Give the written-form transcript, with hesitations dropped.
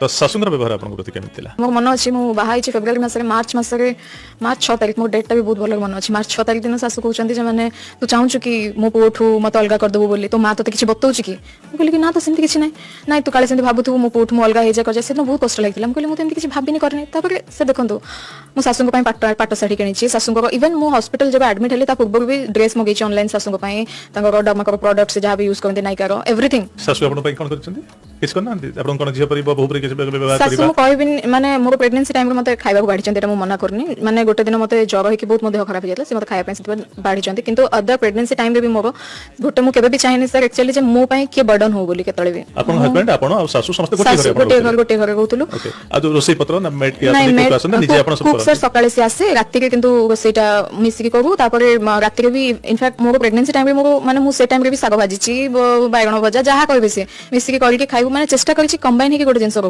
तो शाशुंकर व्यवहार आपन प्रति केमिति थिला मोर मन अच्छी मुझे बाहर फेब्रुआरी मसरे मार्च 6 तारीख मोर डेटा भी बहुत भल मन अच्छी मार्च 6 तारीख दिन शाशु कहते मैंने तू चाहूँ कि मो पुओठू मत अलग करदेबू बोली तो माँ तो किसी बताऊँ कि कहली कि ना तो सेमती किसी ना तू काले भावुथु मो पुओठू अलग हो जाए से बहुत कष्ट लगे मुझे मुझे किसी भाविनी करनी से देखो मो शाशु पाट शाढ़ी किणी शाशु इवन मो हॉस्पिटल जब एडमिट हेली पूर्व भी ड्रेस मगेची ऑनलाइन शाशु डमाकर प्रोडक्ट्स जहाँ भी यूज करते नायिकार एवरीथिंग शाशु आपन कोन करछन्ती किछ करना आपन कोन झियो परि बहु परि किछ व्यवहार शाशु करिबा कहबी माने मोर प्रेगनेंसी टाइम रे मते खाइबा को बाढ़ी मु मना करनी माने गोटे दिन मते ज्वर होकी बहुत देह खराब हो जाता मते खाइबा बाढ़ी किंतु अदर प्रेगनेंसी टाइम रे भी मोर गोटे मु केबे भी चाहिनी सर एक्चुअली जे मो पई के बर्डन हो बोली केतळे भी आपन हस्बैंड आपन आ शाशु समस्त गोटे घर कहतलु ओके आ जो रोसई पत्र ना मेट के आसे को आसन निजे आपन सब कुक सर सकाळे से आसे राति के किंतु रोसईटा मिसिकी करू तापरे राति के भी इनफैक्ट मोर प्रेगनेंसी टाइम रे मोर माने मु से टाइम रे भी साग भाजीची बायगण भजा जहा कहबे से मिसिकी करके खाइबु माने चेष्टा करछि कंबाइन हे के गोटे जिंस